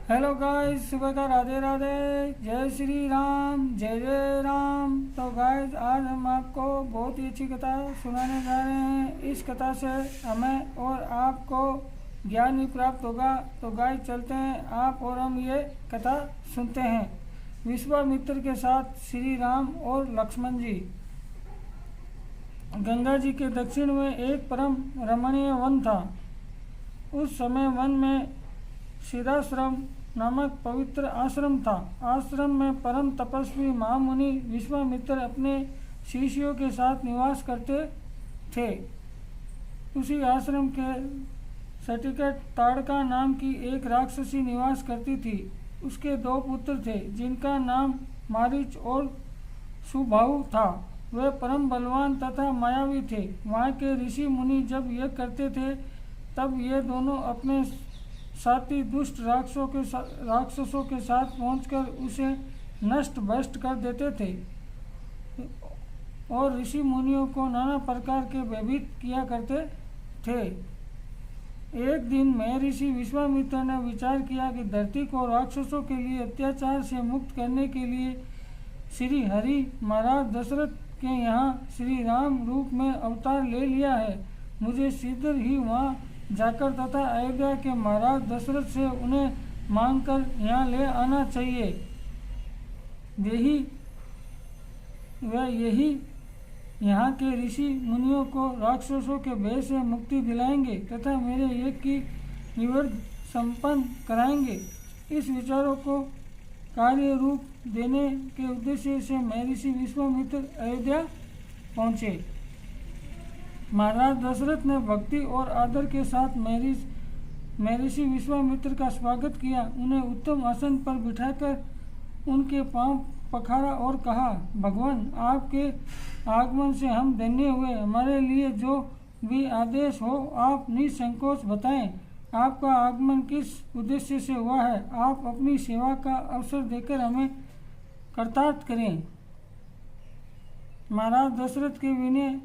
Hello guys, सुबह का राधे राधे, जय श्री राम, जय जय राम। तो गाइस, आज हम आपको बहुत ही अच्छी कथा सुनाने जा रहे हैं। इस कथा से हमें और आपको ज्ञान भी प्राप्त होगा। तो गाइस, चलते हैं, आप और हम ये कथा सुनते हैं। विश्वामित्र के साथ श्री राम और लक्ष्मण जी। गंगा जी के दक्षिण में एक परम रमणीय वन था। उस समय वन में सिद्धाश्रम नामक पवित्र आश्रम था। आश्रम में परम तपस्वी महामुनि विश्वामित्र अपने शिष्यों के साथ निवास करते थे। उसी आश्रम के सटिकट ताड़का नाम की एक राक्षसी निवास करती थी। उसके दो पुत्र थे, जिनका नाम मारीच और सुबाहु था। वे परम बलवान तथा मायावी थे। वहाँ के ऋषि मुनि जब यज्ञ करते थे, तब ये दोनों अपने साथी दुष्ट राक्षसों के साथ पहुंचकर उसे नष्ट भ्रष्ट कर देते थे और ऋषि मुनियों को नाना प्रकार के भयभीत किया करते थे। एक दिन महर्षि विश्वामित्र ने विचार किया कि धरती को राक्षसों के लिए अत्याचार से मुक्त करने के लिए श्री हरि महाराज दशरथ के यहाँ श्री राम रूप में अवतार ले लिया है। मुझे शीघ्र ही वहाँ जाकर तथा अयोध्या के महाराज दशरथ से उन्हें मांगकर यहाँ ले आना चाहिए। यही यहाँ के ऋषि मुनियों को राक्षसों के भय से मुक्ति दिलाएंगे तथा मेरे यज्ञ की निवृत्ति संपन्न कराएंगे। इस विचारों को कार्य रूप देने के उद्देश्य से महर्षि विश्वामित्र अयोध्या पहुँचे। महाराज दशरथ ने भक्ति और आदर के साथ महर्षि विश्वामित्र का स्वागत किया। उन्हें उत्तम आसन पर बिठाकर उनके पांव पखारा और कहा, भगवान, आपके आगमन से हम धन्य हुए। हमारे लिए जो भी आदेश हो आप निसंकोच बताएं। आपका आगमन किस उद्देश्य से हुआ है? आप अपनी सेवा का अवसर देकर हमें कृतार्थ करें। महाराज दशरथ के विनय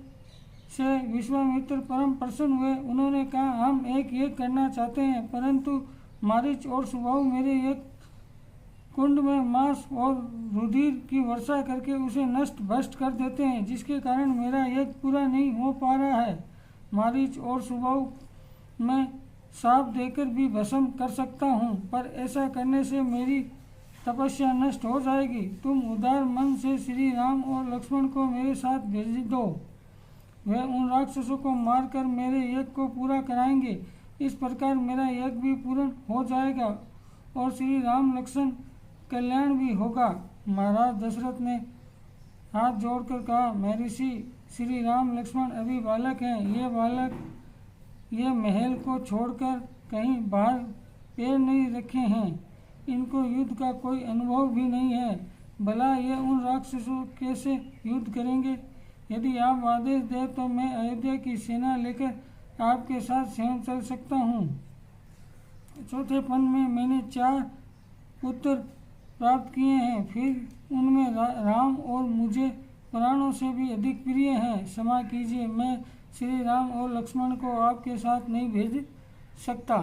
से विश्वामित्र परम प्रसन्न हुए। उन्होंने कहा, हम एक यज्ञ करना चाहते हैं, परंतु मारीच और सुबाहु मेरे एक कुंड में मांस और रुधिर की वर्षा करके उसे नष्ट भ्रष्ट कर देते हैं, जिसके कारण मेरा यज्ञ पूरा नहीं हो पा रहा है। मारीच और सुबाहु मैं शाप देकर भी भस्म कर सकता हूँ, पर ऐसा करने से मेरी तपस्या नष्ट हो जाएगी। तुम उदार मन से श्री राम और लक्ष्मण को मेरे साथ भेज दो। वे उन राक्षसों को मारकर मेरे यज्ञ को पूरा कराएंगे। इस प्रकार मेरा यज्ञ भी पूर्ण हो जाएगा और श्री राम लक्ष्मण कल्याण भी होगा। महाराज दशरथ ने हाथ जोड़कर कहा, महर्षि, श्री राम लक्ष्मण अभी बालक हैं। ये महल को छोड़कर कहीं बाहर पैर नहीं रखे हैं। इनको युद्ध का कोई अनुभव भी नहीं है। भला ये उन राक्षसों कैसे युद्ध करेंगे? यदि आप आदेश दें तो मैं अयोध्या की सेना लेकर आपके साथ स्वयं चल सकता हूँ। चौथे पन में मैंने 4 पुत्र प्राप्त किए हैं, फिर उनमें राम और मुझे प्राणों से भी अधिक प्रिय हैं। क्षमा कीजिए, मैं श्री राम और लक्ष्मण को आपके साथ नहीं भेज सकता।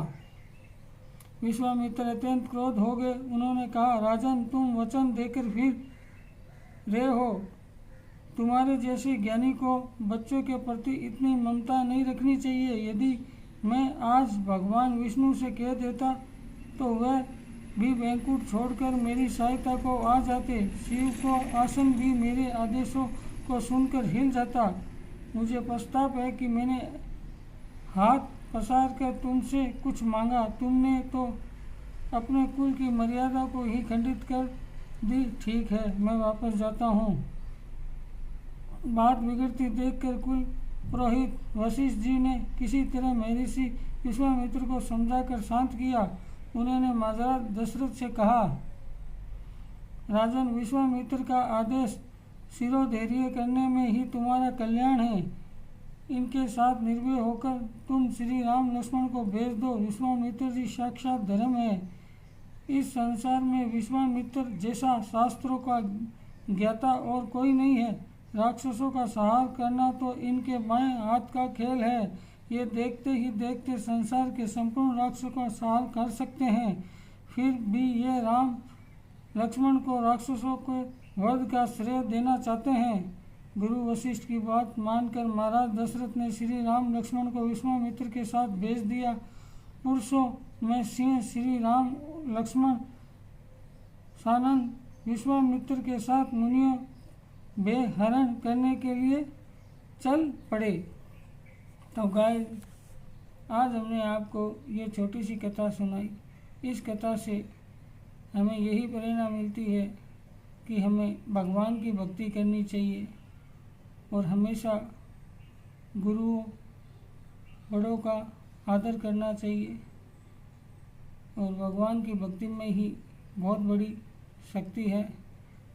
विश्वामित्र अत्यंत क्रोध हो गए। उन्होंने कहा, राजन, तुम वचन देकर फिर रहे हो। तुम्हारे जैसे ज्ञानी को बच्चों के प्रति इतनी ममता नहीं रखनी चाहिए। यदि मैं आज भगवान विष्णु से कह देता तो वह भी वैकुंठ छोड़कर मेरी सहायता को आ जाते। शिव को आसन भी मेरे आदेशों को सुनकर हिल जाता। मुझे पछतावा है कि मैंने हाथ पसार कर तुमसे कुछ मांगा। तुमने तो अपने कुल की मर्यादा को ही खंडित कर दी। ठीक है, मैं वापस जाता हूँ। बात बिगड़ती देखकर कुल पुरोहित वशिष्ठ जी ने किसी तरह महर्षि विश्वामित्र को समझाकर शांत किया। उन्होंने महाराज दशरथ से कहा, राजन, विश्वामित्र का आदेश शिरोधैर्य करने में ही तुम्हारा कल्याण है। इनके साथ निर्भय होकर तुम श्री राम लक्ष्मण को भेज दो। विश्वामित्र जी साक्षात धर्म है। इस संसार में विश्वामित्र जैसा शास्त्रों का ज्ञाता और कोई नहीं है। राक्षसों का संहार करना तो इनके बाएं हाथ का खेल है। ये देखते ही देखते संसार के संपूर्ण राक्षसों का संहार कर सकते हैं। फिर भी ये राम लक्ष्मण को राक्षसों के वध का श्रेय देना चाहते हैं। गुरु वशिष्ठ की बात मानकर महाराज दशरथ ने श्री राम लक्ष्मण को विश्वामित्र के साथ भेज दिया। पुरुषों में सिंह श्री राम लक्ष्मण सानंद विश्वामित्र के साथ मुनियों बेहरण करने के लिए चल पड़े। तो गाइस, आज हमने आपको ये छोटी सी कथा सुनाई। इस कथा से हमें यही प्रेरणा मिलती है कि हमें भगवान की भक्ति करनी चाहिए और हमेशा गुरुओं बड़ों का आदर करना चाहिए। और भगवान की भक्ति में ही बहुत बड़ी शक्ति है।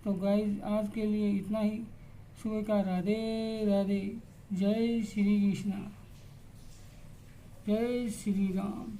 तो गाइस, आज के लिए इतना ही। सुबह का राधे राधे। जय श्री कृष्णा, जय श्री राम।